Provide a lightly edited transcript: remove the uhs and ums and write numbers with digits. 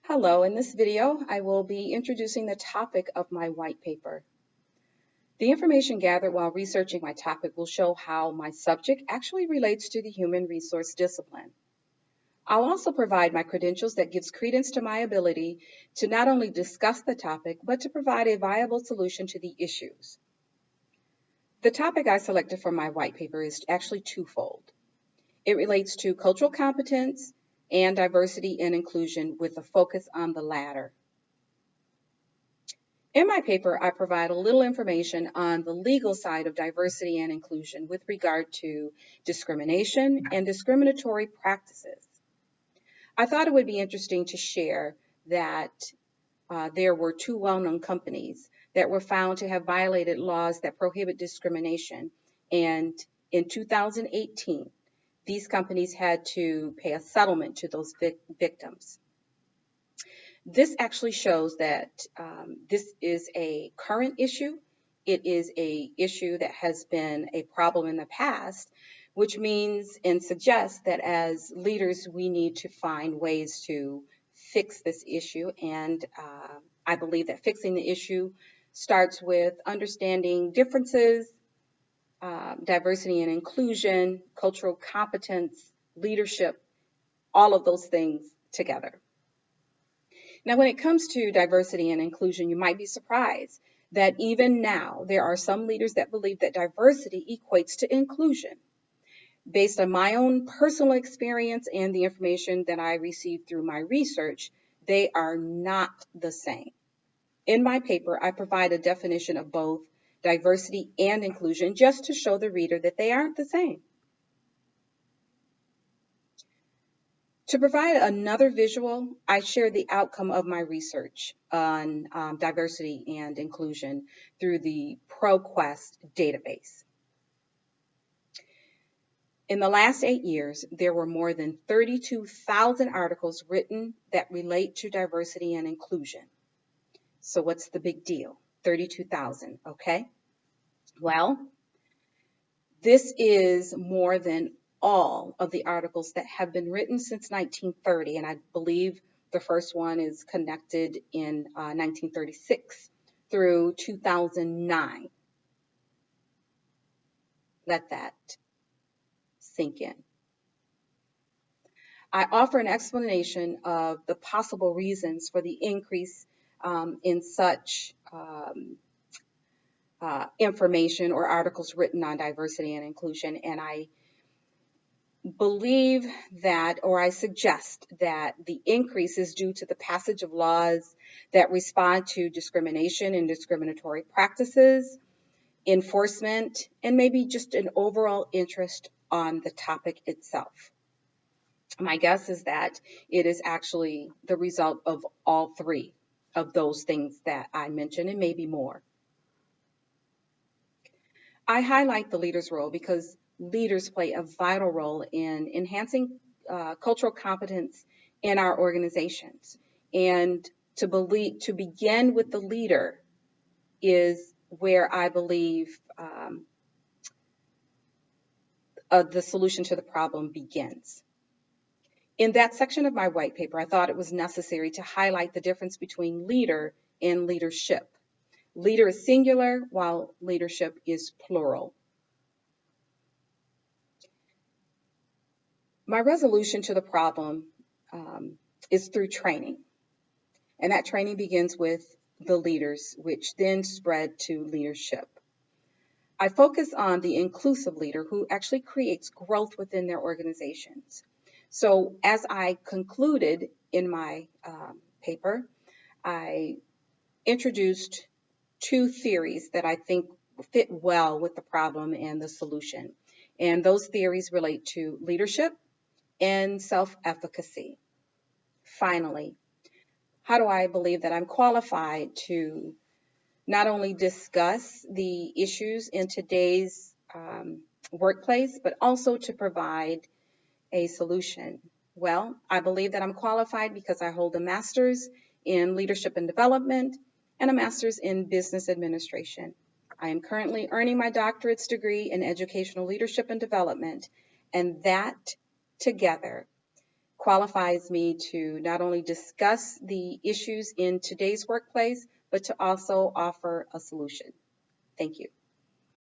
Hello, in this video, I will be introducing the topic of my white paper. The information gathered while researching my topic will show how my subject actually relates to the human resource discipline. I'll also provide my credentials that gives credence to my ability to not only discuss the topic, but to provide a viable solution to the issues. The topic I selected for my white paper is actually twofold. It relates to cultural competence and diversity and inclusion with a focus on the latter. In my paper, I provide a little information on the legal side of diversity and inclusion with regard to discrimination and discriminatory practices. I thought it would be interesting to share that there were two well-known companies that were found to have violated laws that prohibit discrimination, and in 2018, these companies had to pay a settlement to those victims. This actually shows that this is a current issue. It is an issue that has been a problem in the past, which means and suggests that as leaders, we need to find ways to fix this issue. And I believe that fixing the issue starts with understanding differences, diversity and inclusion, cultural competence, leadership, all of those things together. Now, when it comes to diversity and inclusion, you might be surprised that even now there are some leaders that believe that diversity equates to inclusion. Based on my own personal experience and the information that I received through my research, they are not the same. In my paper, I provide a definition of both diversity and inclusion just to show the reader that they aren't the same. To provide another visual, I share the outcome of my research on diversity and inclusion through the ProQuest database. In the last 8 years, there were more than 32,000 articles written that relate to diversity and inclusion. So what's the big deal? 32,000, okay? Well, this is more than all of the articles that have been written since 1930, and I believe the first one is connected in 1936 through 2009. Let that sink in. I offer an explanation of the possible reasons for the increase in such information or articles written on diversity and inclusion, and I believe that, or I suggest that the increase is due to the passage of laws that respond to discrimination and discriminatory practices, enforcement, and maybe just an overall interest on the topic itself. My guess is that it is actually the result of all three of those things that I mentioned, and maybe more. I highlight the leader's role because leaders play a vital role in enhancing cultural competence in our organizations. And to begin with the leader is where I believe the solution to the problem begins. In that section of my white paper, I thought it was necessary to highlight the difference between leader and leadership. Leader is singular, while leadership is plural. My resolution to the problem is through training, and that training begins with the leaders, which then spread to leadership. I focus on the inclusive leader who actually creates growth within their organizations. So as I concluded in my paper, I introduced two theories that I think fit well with the problem and the solution. And those theories relate to leadership and self-efficacy. Finally, how do I believe that I'm qualified to not only discuss the issues in today's workplace, but also to provide a solution? Well, I believe that I'm qualified because I hold a master's in leadership and development and a master's in business administration. I am currently earning my doctorate's degree in educational leadership and development, and that together qualifies me to not only discuss the issues in today's workplace, but to also offer a solution. Thank you.